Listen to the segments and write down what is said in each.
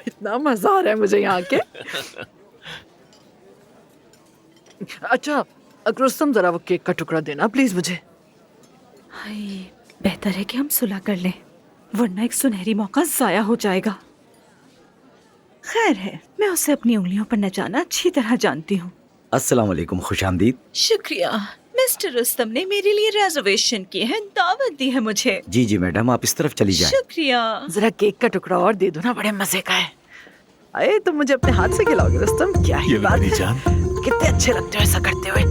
इतना मजा आ रहा है मुझे यहाँ के। अच्छा रुस्तम, जरा वो केक का टुकड़ा देना प्लीज मुझे। हाय, बेहतर है कि हम सुलह कर लें, वरना एक सुनहरी मौका जाया हो जाएगा। खैर है, मैं उसे अपनी उंगलियों पर नचाना अच्छी तरह जानती हूँ। अस्सलाम वालेकुम, खुशामदीद। शुक्रिया। मिस्टर रुस्तम ने मेरे लिए रिजर्वेशन की है, दावत दी है मुझे। जी जी मैडम, आप इस तरफ चली जाएं। शुक्रिया। जरा केक का टुकड़ा और दे दो ना, बड़े मजे का है। अरे तुम मुझे अपने हाथ से खिलाओगे रुस्तम? क्या ही बात है, कितने अच्छे लगते हो ऐसा करते हुए।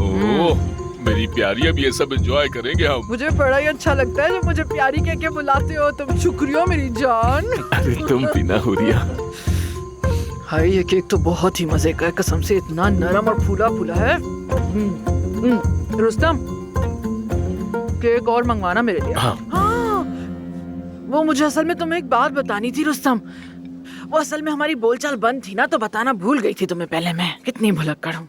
ओह मेरी प्यारी, अब ये सब एंजॉय करेंगे हम। मुझे बड़ा ही अच्छा लगता है जब मुझे प्यारी कह के बुलाते हो तुम। शुक्रिया मेरी जान। अरे तुम भी ना हुरिया। हाय ये केक तो बहुत ही मजे का है, कसम से इतना नरम और फूला फूला है। रुस्तम केक और मंगवाना मेरे लिए। हाँ। वो मुझे असल में तुम्हें एक बात बतानी थी रुस्तम। वो असल में हमारी बोलचाल बंद थी ना, तो बताना भूल गई थी तुम्हें पहले मैं। कितनी भुलक्कड़ हूँ।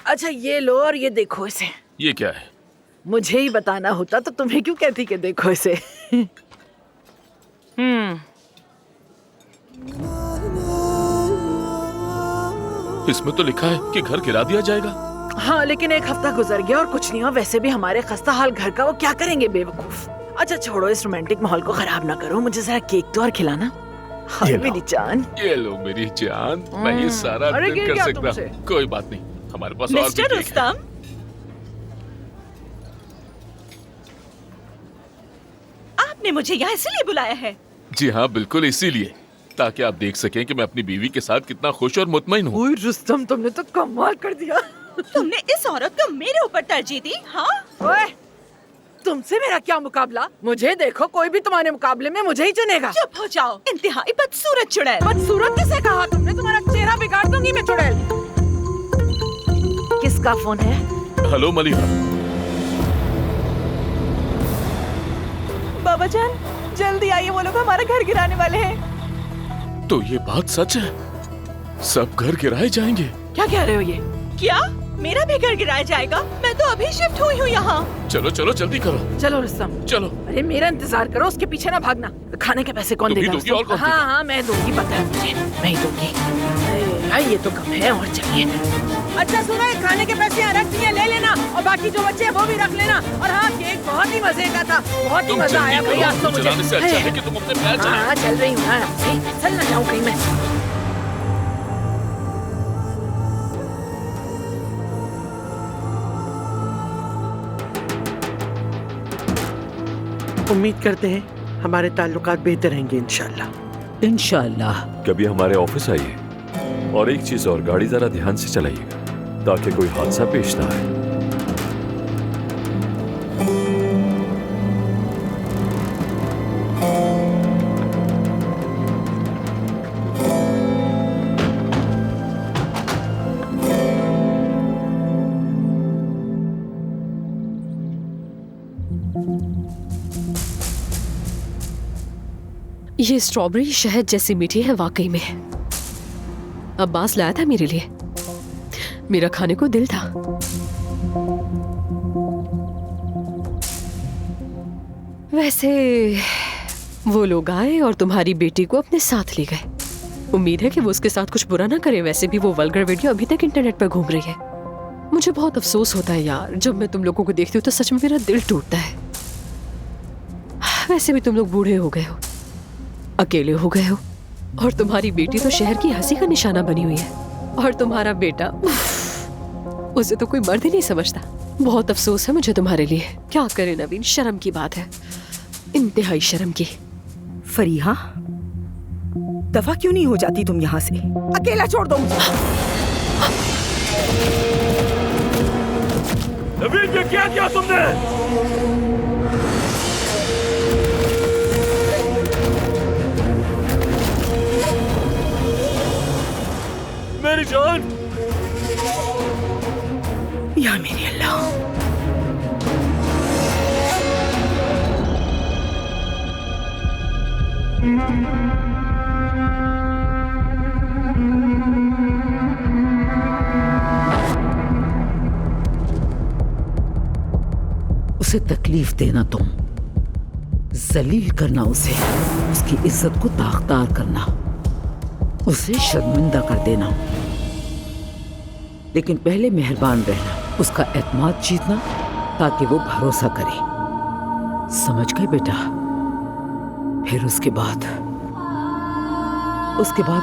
अच्छा ये लो और ये देखो इसे। ये क्या है? मुझे ही बताना होता तो तुम्हें क्यों कहती कि देखो इसे। इसमें तो लिखा है कि घर गिरा दिया जाएगा। हाँ लेकिन एक हफ्ता गुजर गया और कुछ नहीं हुआ। वैसे भी हमारे खस्ता हाल घर का वो क्या करेंगे बेवकूफ। अच्छा छोड़ो, इस रोमांटिक माहौल को खराब ना करो। मुझे जरा केक तो और खिलाना। हाय मेरी जान। ये लो मेरी जान, मैं ये सारा अरे दिन गिर कर गया सकता तुमसे। हूँ। कोई बात नहीं, हमारे पास और भी मिस्टर केक है। रुस्तम, आपने मुझे यहाँ इसलिए बुलाया है? जी हाँ बिल्कुल, इसीलिए ताकि आप देख सकें कि मैं अपनी बीवी के साथ कितना खुश और मुतमईन हूँ। ओए रुस्तम तुमने तो कमाल कर दिया। तुमने इस औरत को मेरे ऊपर तरजीह दी? हाँ ओए तुमसे मेरा क्या मुकाबला? मुझे देखो, कोई भी तुम्हारे मुकाबले में मुझे ही चुनेगा। चुप हो जाओ, इंतहाई बदसूरत चुड़ैल। बदसूरत किसे कहा तुमने? तुम्हारा चेहरा बिगाड़ दूंगी मैं चुड़ैल। किसका फोन है? हेलो मलिका। बाबा जान जल्दी आइए, वो लोग हमारा घर गिराने वाले हैं। तो ये बात सच है? सब घर गिराए जाएंगे? क्या कह रहे हो ये? क्या मेरा भी घर गिराया जाएगा? मैं तो अभी शिफ्ट हुई हूँ यहाँ। चलो चलो जल्दी करो। चलो रुस्तम चलो। अरे मेरा इंतजार करो, उसके पीछे ना भागना। खाने के पैसे कौन तुम ही देगा? दोगी और कौन हाँ देगा? हाँ मैं दूंगी, पता है मुझे, मैं ही दूंगी। अरे ये तो कम है, और चाहिए। अच्छा सुनो, ये खाने के पैसे यहाँ रख दिए, ले लेना। और बाकी जो बच्चे हैं वो भी रख लेना। और हाँ केक बहुत ही मजे का था, बहुत ही तुम मजा आया जल्दी भैया करो, तो मुझे। चलाने से अच्छा है कि तुम अपने पैर चलाओ। हाँ चल रही हूँ ना, चल ना जाऊँ कहीं मैं। उम्मीद करते हैं हमारे ताल्लुकात बेहतर रहेंगे इंशाल्लाह। इंशाल्लाह। कभी हमारे ऑफिस आइए। और एक चीज और, गाड़ी जरा ध्यान से चलाइएगा ताकि कोई हादसा पेश ना आए। ये स्ट्रॉबेरी शहद जैसी मीठी है वाकई में। अब्बास लाया था मेरे लिए, मेरा खाने को दिल था। वैसे वो लोग आए और तुम्हारी बेटी को अपने साथ ले गए। उम्मीद है कि वो उसके साथ कुछ बुरा ना करे। वैसे भी वो वल्गर वीडियो अभी तक इंटरनेट पर घूम रही है। मुझे बहुत अफसोस होता है यार, जब मैं तुम लोगों को देखती हूँ तो सच में मेरा दिल टूटता है। वैसे भी तुम लोग बूढ़े हो गए हो, अकेले हो गए हो, और तुम्हारी बेटी तो शहर की हंसी का निशाना बनी हुई है। और तुम्हारा बेटा, उसे तो कोई मर्द ही नहीं समझता। बहुत अफसोस है मुझे तुम्हारे लिए। क्या करे नवीन, शर्म की बात है, इंतहाई शर्म की। फरीहा, दफा क्यों नहीं हो जाती तुम यहाँ से? अकेला छोड़ दो मुझे। नवीन, ये क्या किया तुमने? मेरी जान! या मेरे अल्लाह। उसे तकलीफ देना, तुम जलील करना उसे। उसकी इज्जत को दागदार करना, उसे शर्मिंदा कर देना। लेकिन पहले मेहरबान रहना, उसका एतमाद जीतना, ताकि वो भरोसा करे। समझ गए बेटा? फिर उसके बाद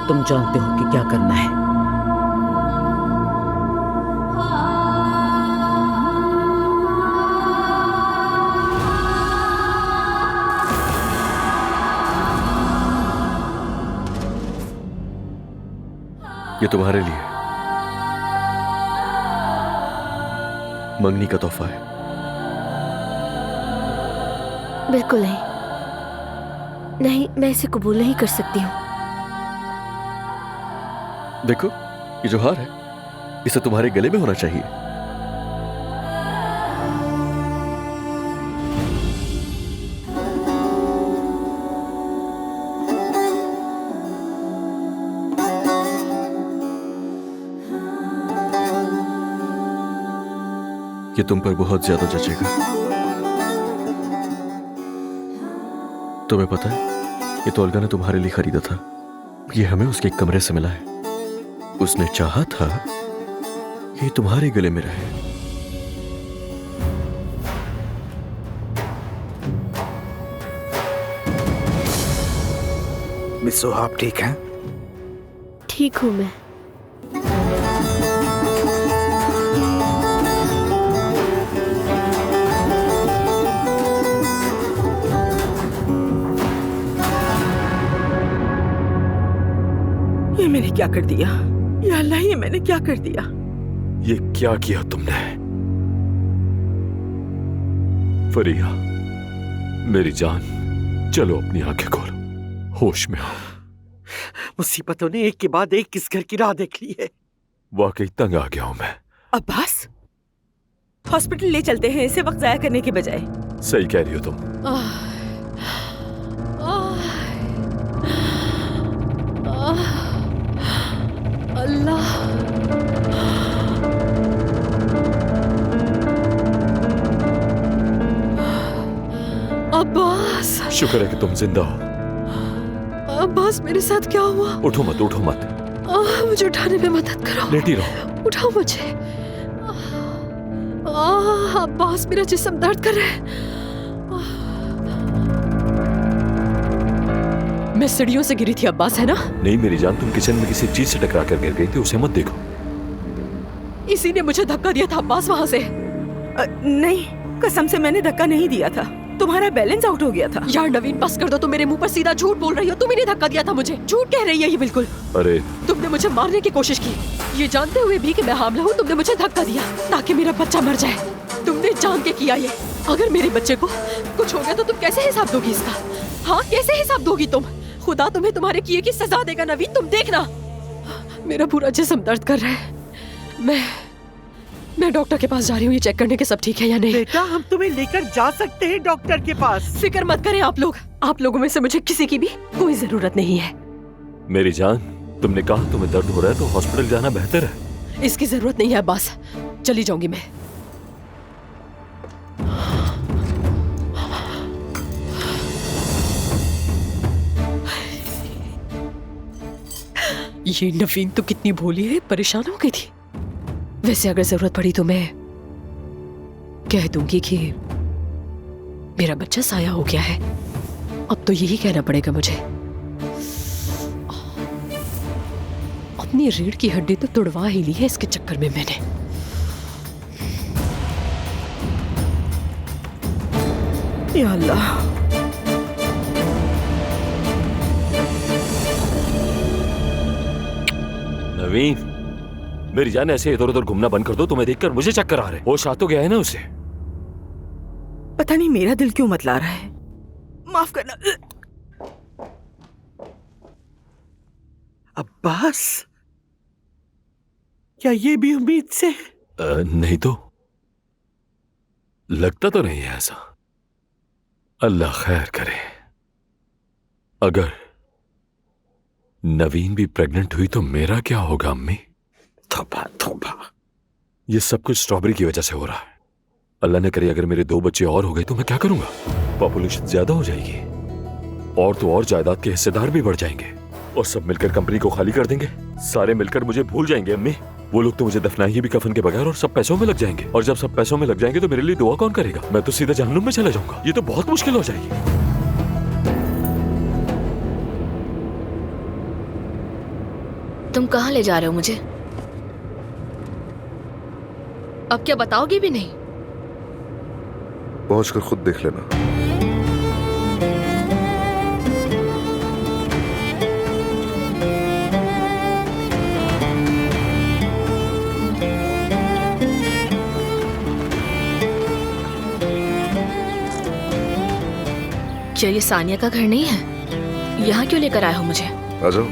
तुम जानते हो कि क्या करना है। ये तुम्हारे लिए मंगनी का तोहफा है। बिल्कुल नहीं, नहीं, मैं इसे कबूल नहीं कर सकती हूँ। देखो, ये जो हार है इसे तुम्हारे गले में होना चाहिए। ये तुम पर बहुत ज्यादा जचेगा। तुम्हें पता है, ये तो ओल्गा ने तुम्हारे लिए खरीदा था। ये हमें उसके एक कमरे से मिला है। उसने चाहा था ये तुम्हारे गले में रहे। मिस सोहा, आप ठीक हैं? ठीक हूँ मैं। ये मैंने क्या कर दिया? या अल्लाह, ये मैंने क्या कर दिया? ये क्या किया तुमने? फरिया, मेरी जान, चलो अपनी आंखें खोलो, होश में आओ। मुसीबतों ने एक के बाद एक किस घर की राह देख ली है। वाकई तंग आ गया हूं मैं। अब्बास, हॉस्पिटल ले चलते हैं इसे वक्त जाया करने के बजाय। सही कह रही हो तुम। अल्लाह, अब्बास, शुक्र है कि तुम जिंदा हो। अब्बास, मेरे साथ क्या हुआ? उठो मत, उठो मत। मुझे उठाने में मदद करो। लेटी रहो। उठाओ मुझे। अब्बास, मेरा जिस्म दर्द कर रहा है। मैं सीढ़ियों से गिरी थी अब्बास, है ना? नहीं मेरी जान, तुम किचन में किसी चीज से टकरा कर गिर गई थी, उसे मत देखो। इसी ने मुझे धक्का दिया था अब्बास वहां से। नहीं, कसम से मैंने धक्का नहीं दिया था। तुम्हारा बैलेंस आउट हो गया था। यार नवीन, बस कर दो, तुम मेरे मुंह पर सीधा झूठ बोल रही हो। तुम ही ने धक्का दिया था मुझे। झूठ कह रही है ये बिल्कुल। अरे तुमने मुझे मारने की कोशिश की, ये जानते हुए भी कि मैं हामिला हूँ। तुमने मुझे धक्का दिया ताकि मेरा बच्चा मर जाए। तुमने जान के किया ये। अगर मेरे बच्चे को कुछ हो गया तो तुम कैसे हिसाब दोगी इसका? हाँ, कैसे हिसाब दोगी तुम? खुदा तुम्हें तुम्हारे किए की सजा देगा नवीन, तुम देखना। मेरा पूरा जिस्म दर्द कर रहा है। मैं डॉक्टर के पास जा रही हूँ, ये चेक करने के सब ठीक है या नहीं। बेटा, हम तुम्हें लेकर जा सकते हैं डॉक्टर के पास। फिक्र मत करें आप लोग। आप लोगों में से मुझे किसी की भी कोई जरूरत नहीं है। मेरी जान, तुमने कहा तुम्हें दर्द हो रहा है तो हॉस्पिटल जाना बेहतर है। इसकी जरूरत नहीं है अब्बास, चली जाऊंगी मैं। ये नवीन तो कितनी भोली है, परेशान हो गई थी। वैसे अगर जरूरत पड़ी तो मैं कह दूंगी कि मेरा बच्चा साया हो गया है। अब तो यही कहना पड़ेगा मुझे। अपनी रीढ़ की हड्डी तो तुड़वा ही ली है इसके चक्कर में मैंने। या अल्लाह, नवीन, मेरी जान, ऐसे इधर उधर घूमना बंद कर दो। तुम्हें देखकर मुझे चक्कर आ रहे। होश आ तो गया है ना उसे? पता नहीं मेरा दिल क्यों मतला रहा है। माफ करना। अब्बास, क्या ये भी उम्मीद से? नहीं तो लगता तो नहीं है ऐसा। अल्लाह खैर करे। अगर नवीन भी प्रेग्नेंट हुई तो मेरा क्या होगा अम्मी? तौबा तौबा। ये सब कुछ स्ट्रॉबेरी की वजह से हो रहा है। अल्लाह ने करे अगर मेरे 2 बच्चे और हो गए तो मैं क्या करूंगा? पॉपुलेशन ज्यादा हो जाएगी। और तो और जायदाद के हिस्सेदार भी बढ़ जाएंगे और सब मिलकर कंपनी को खाली कर देंगे। सारे मिलकर मुझे भूल जाएंगे अम्मी। वो लोग तो मुझे दफनाएंगे भी कफन के बगैर और सब पैसों में लग जाएंगे। और जब सब पैसों में लग जाएंगे तो मेरे लिए दुआ कौन करेगा? मैं तो सीधा जहन्नुम में चला जाऊंगा। ये तो बहुत मुश्किल हो जाएगी। तुम कहाँ ले जा रहे हो मुझे? अब क्या बताओगे भी नहीं? पहुंचकर खुद देख लेना। क्या ये सानिया का घर नहीं है? यहाँ क्यों लेकर आए हो मुझे? आ जाओ।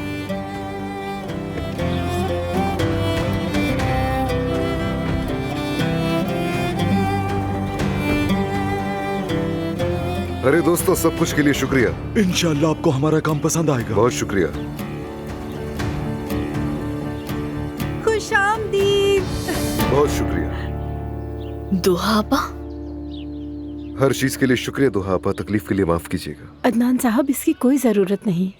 अरे दोस्तों, सब कुछ के लिए शुक्रिया। इंशाल्लाह आपको हमारा काम पसंद आएगा। बहुत शुक्रिया। खुशामदीद। बहुत शुक्रिया। दुहा आपा? हर चीज के लिए शुक्रिया दुहा आपा। तकलीफ के लिए माफ कीजिएगा। अदनान साहब, इसकी कोई ज़रूरत नहीं,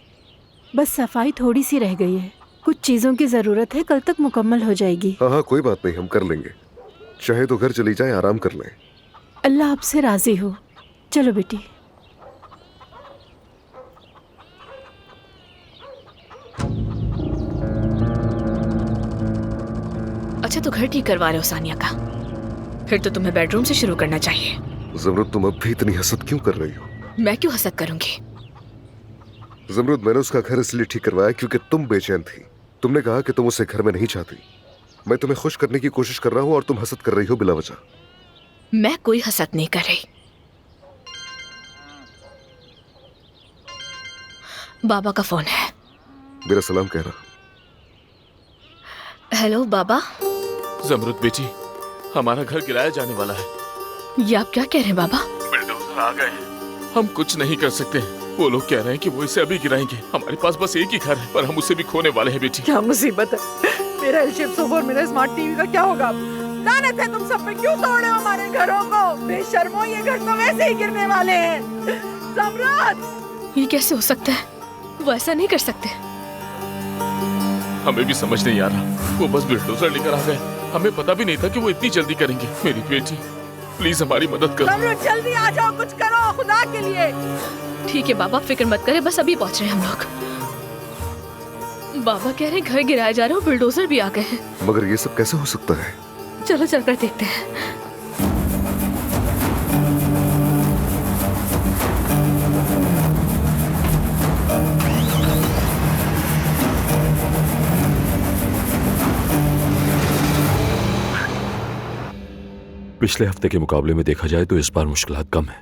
बस सफाई थोड़ी सी रह गई है। कुछ चीज़ों की ज़रूरत है, कल तक मुकम्मल हो जाएगी। हाँ हाँ, कोई बात नहीं, हम कर लेंगे। चाहे तो घर चली जाए, आराम कर लें। अल्लाह आपसे राजी हो। चलो बेटी। अच्छा, तो घर ठीक करवा रहे हो सानिया का? फिर तो तुम्हें बेडरूम से शुरू करना चाहिए। ज़मरुद, तुम अब भी इतनी हसद क्यों कर रही हो? मैं क्यों हसद करूंगी? ज़मरुद, मैंने उसका घर इसलिए ठीक करवाया क्योंकि तुम बेचैन थी। तुमने कहा कि तुम उसे घर में नहीं चाहती। मैं तुम्हें खुश करने की कोशिश कर रहा हूँ और तुम हसद कर रही हो बिला वजह। मैं कोई हसद नहीं कर रही। बाबा का फोन है। मेरा सलाम कहना। हेलो बाबा। ज़मरुद बेटी, हमारा घर गिराया जाने वाला है। ये आप क्या कह रहे हैं बाबा? बिल्डोजर आ गए हैं। हम कुछ नहीं कर सकते। वो लोग कह रहे हैं कि वो इसे अभी गिराएंगे। हमारे पास बस एक ही घर है, पर हम उसे भी खोने वाले हैं बेटी। क्या मुसीबत है। मेरा एल शेप सोफा और मेरा स्मार्ट टीवी का क्या होगा? लानत है तुम सब पे, क्यों तोड़ रहे हो हमारे घरों को? बेशर्मो, ये घर तो वैसे ही गिरने वाले हैं। ज़मरुद, ये कैसे हो सकता है? वो ऐसा नहीं कर सकते। हमें भी समझ नहीं आ रहा। वो बस बिल्डोजर लेकर आ गए। हमें पता भी नहीं था कि वो इतनी जल्दी करेंगे। मेरी बेटी, प्लीज हमारी मदद करो। ज़मरुद, जल्दी आ जाओ, कुछ करो खुदा के लिए। ठीक है बाबा, फिक्र मत करें, बस अभी पहुंच रहे हैं हम लोग। बाबा कह रहे हैं घर गिराए जा रहे हो, बुलडोजर भी आ गए हैं। मगर ये सब कैसे हो सकता है? चलो चलकर देखते हैं। पिछले हफ्ते के मुकाबले में देखा जाए तो इस बार मुश्किलात कम है।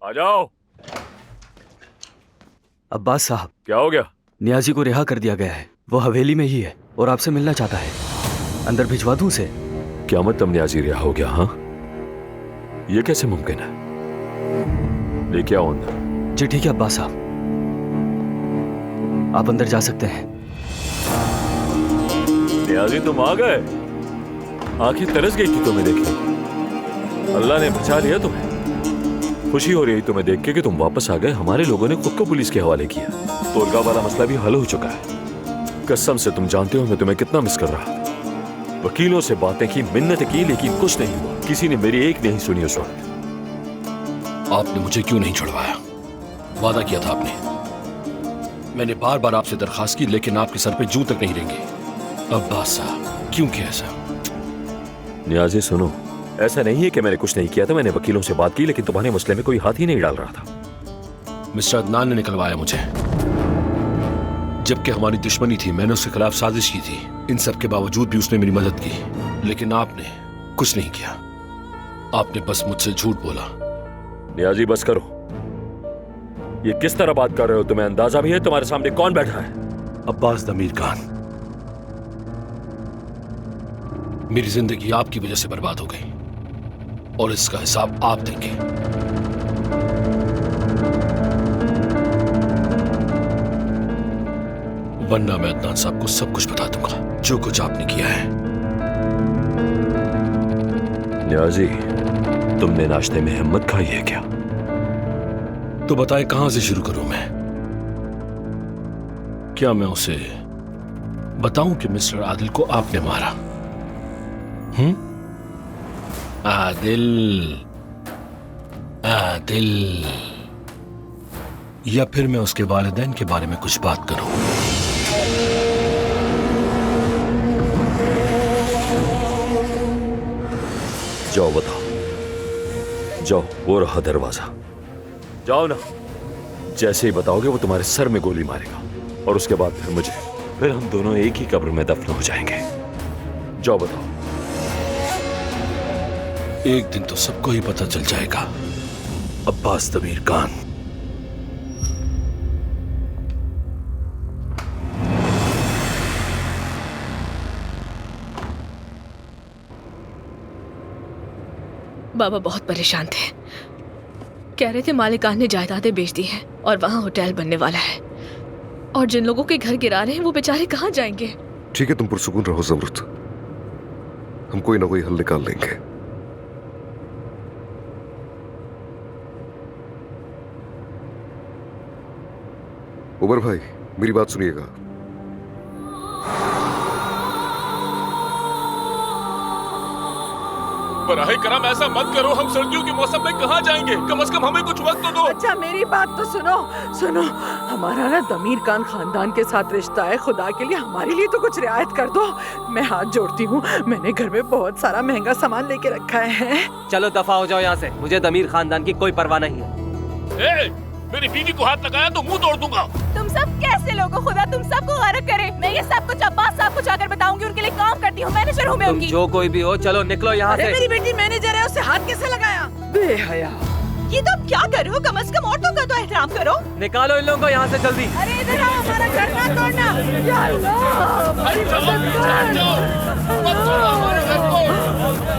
आ जाओ। अब्बास साहब, क्या हो गया? नियाजी को रिहा कर दिया गया है। वो हवेली में ही है और आपसे मिलना चाहता है। अंदर भिजवा दूं उसे? क्या मतलब नियाजी रिहा हो गया? हाँ, ये कैसे मुमकिन है? लेके आओ अंदर। जी ठीक है अब्बास साहब, आप अंदर जा सकते हैं। नियाजी, तुम आ गए? आंखें तरस गई थी तुम्हें देखे। अल्लाह ने बचा लिया तुम्हें। खुशी हो रही तुम्हें देख के कि तुम वापस आ गए। हमारे लोगों ने खुद को पुलिस के हवाले किया। तोलगा वाला मसला भी हल हो चुका है। कसम से तुम जानते हो मैं तुम्हें कितना मिस कर रहा था। वकीलों से बातें की, मिन्नत की, लेकिन कुछ नहीं हुआ। किसी ने मेरी एक नहीं सुनी उस वक्त। आपने मुझे क्यों नहीं छुड़वाया? वादा किया था आपने। मैंने बार बार आपसे दरखास्त की, लेकिन आपके सर पे जूं तक नहीं रेंगे। अब्बास साहब, क्यों किया ऐसा? नियाजी सुनो, ऐसा नहीं है कि मैंने कुछ नहीं किया था। मैंने वकीलों से बात की, लेकिन तुम्हारे मसले में कोई हाथ ही नहीं डाल रहा था। मिस्टर अदनान ने निकलवाया मुझे। जबकि हमारी दुश्मनी थी, मैंने उसके खिलाफ साजिश की थी। इन सब के बावजूद भी उसने मेरी मदद की, लेकिन आपने कुछ नहीं किया। आपने बस मुझसे झूठ बोला। नियाजी बस करो। ये किस तरह बात कर रहे हो? तुम्हें अंदाजा भी है तुम्हारे सामने कौन बैठा है? अब्बास दमीर खान, मेरी जिंदगी आपकी वजह से बर्बाद हो गई और इसका हिसाब आप देंगे। वरना मैं अदनान साहब को सब कुछ बता दूंगा, जो कुछ आपने किया है। नियाजी, तुमने नाश्ते में हिम्मत खाई है क्या? तो बताए कहां से शुरू करूं मैं? क्या मैं उसे बताऊं कि मिस्टर आदिल को आपने मारा? आदिल, आदिल, या फिर मैं उसके वालिदैन के बारे में कुछ बात करूं? जाओ बताओ, जाओ, वो रहा दरवाजा, जाओ ना। जैसे ही बताओगे वो तुम्हारे सर में गोली मारेगा और उसके बाद फिर हम दोनों एक ही कब्र में दफन हो जाएंगे। जाओ बताओ। एक दिन तो सबको ही पता चल जाएगा। अब्बास दमीर खान। बाबा बहुत परेशान थे। कह रहे थे मालिकान ने जायदादें बेच दी हैं और वहां होटल बनने वाला है, और जिन लोगों के घर गिरा रहे हैं वो बेचारे कहां जाएंगे? ठीक है, तुम पुरसुकून रहो ज़मरुद, हम कोई ना कोई हल निकाल लेंगे। उमर भाई, मेरी बात सुनिएगा। बराहे करम ऐसा मत करो, हम सर्दियों के मौसम में कहाँ जाएंगे? कम से कम हमें कुछ वक्त तो दो। अच्छा मेरी बात तो सुनो सुनो, हमारा ना दमीर खान खानदान के साथ रिश्ता है, खुदा के लिए हमारे लिए तो कुछ रियायत कर दो। मैं हाथ जोड़ती हूँ, मैंने घर में बहुत सारा महंगा सामान लेके रखा है। चलो दफा हो जाओ यहाँ से, मुझे दमीर खानदान की कोई परवाह नहीं है। मेरी बीवी को हाथ लगाया तो मुंह तोड़ दूंगा। तुम सब कैसे लोग हो? खुदा तुम सबको गारक करे। मैं ये सब कुछ अब्बास साहब को जाकर बताऊंगी, उनके लिए काम करती हूँ, मैनेजर हूँ मैं तुम उनकी। जो कोई भी हो, चलो निकलो यहाँ से। मेरी बेटी मैनेजर है, उसे हाथ कैसे लगाया? बेहया। ये तुम क्या कर रहे हो? कम से कम औरतों का तो एहतराम करो। निकालो इन लोगों को यहाँ से जल्दी। अरे इधर आओ, हमारा घर ना तोड़ना। या अल्लाह, हमारी मदद कर।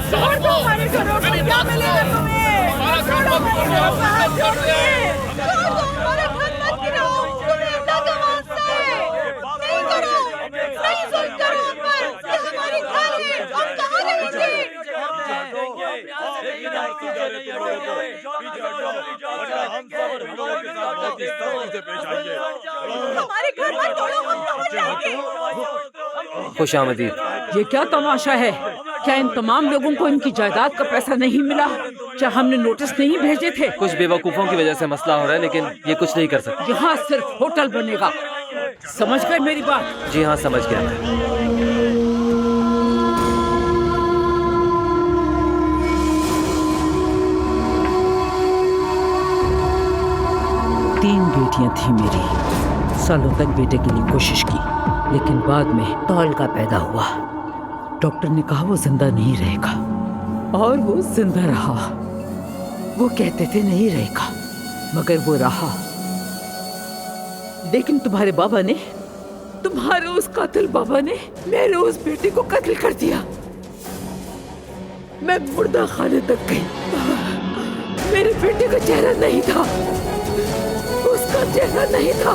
छोड़ दो हमारे घरों को, क्या मिलेगा तुम्हें? छोड़ो हमारे घरों को, हाथ जोड़ के। छोड़ दो हमारा घर मत गिराओ, तुम्हें अल्लाह का वास्ता है। नहीं करो, नहीं सुन करो अम्मा, ये हमारी घर है, हम कहाँ रहेंगे? हमारे घर मत तोड़ो, हम कहाँ जाएंगे? खुशामदीद। ये क्या तमाशा है? क्या इन तमाम लोगों को इनकी जायदाद का पैसा नहीं मिला? क्या हमने नोटिस नहीं भेजे थे? कुछ बेवकूफों की वजह से मसला हो रहा है, लेकिन ये कुछ नहीं कर सकते। यहाँ सिर्फ होटल बनेगा, समझ गए मेरी बात? जी हाँ, समझ गया मैं। तीन बेटियां थी मेरी, सालों तक बेटे के लिए कोशिश की, लेकिन बाद में तौल का पैदा हुआ। डॉक्टर ने कहा वो जिंदा नहीं रहेगा, और वो जिंदा रहा। वो कहते थे नहीं रहेगा, मगर वो रहा। लेकिन तुम्हारे बाबा ने, तुम्हारे उस कातिल बाबा ने मेरे उस बेटे को कत्ल कर दिया। मैं मुर्दा खाने तक गई, मेरे बेटे का चेहरा नहीं था, उसका चेहरा नहीं था।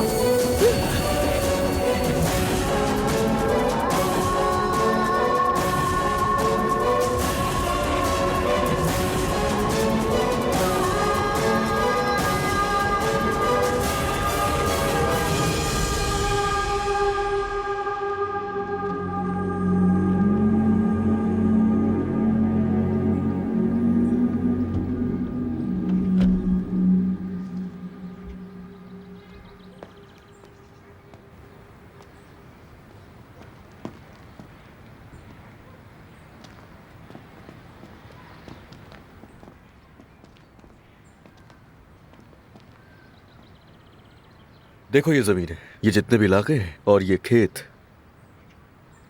देखो ये जमीन है, ये जितने भी इलाके हैं और ये खेत,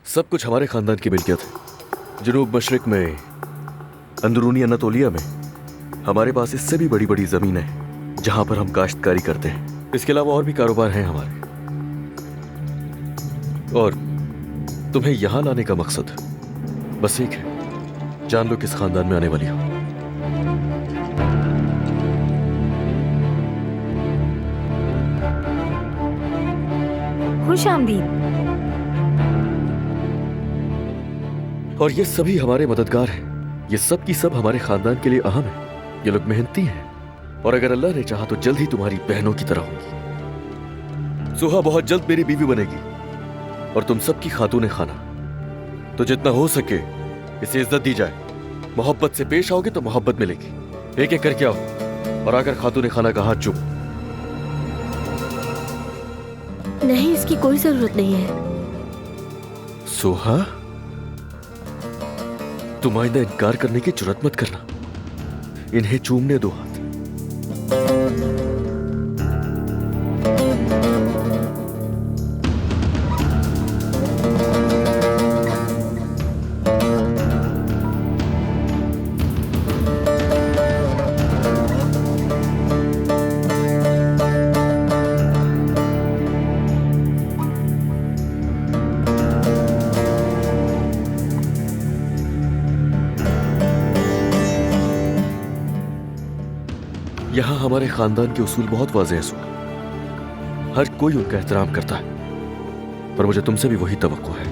सब कुछ हमारे खानदान की मिल्कियत है। जनूब मशरिक में, अंदरूनी अनातोलिया में हमारे पास इससे भी बड़ी बड़ी जमीन है जहां पर हम काश्तकारी करते हैं। इसके अलावा और भी कारोबार हैं हमारे। और तुम्हें यहां लाने का मकसद बस एक है, जान लो किस खानदान में आने वाली हो। खुश आमदीद। और ये सभी हमारे मददगार हैं। ये सब की सब हमारे खानदान के लिए अहम है। ये लोग मेहनती हैं और अगर अल्लाह ने चाहा तो जल्द ही तुम्हारी बहनों की तरह होंगी। सुहा बहुत जल्द मेरी बीवी बनेगी और तुम सबकी खातून खाना। तो जितना हो सके इसे इज्जत दी जाए। मोहब्बत से पेश आओगे तो मोहब्बत मिलेगी। एक एक करके आओ और आकर खातून खाना का हाथ चूम। नहीं, इसकी कोई जरूरत नहीं है। सोहा, तुम आइंदा इनकार करने की जुर्रत मत करना। इन्हें चूमने दो हाथ। यहां हमारे खानदान के उसूल बहुत वाज़ेह हैं सुहा। हर कोई उनका एहतराम करता है, पर मुझे तुमसे भी वही तवक्को है।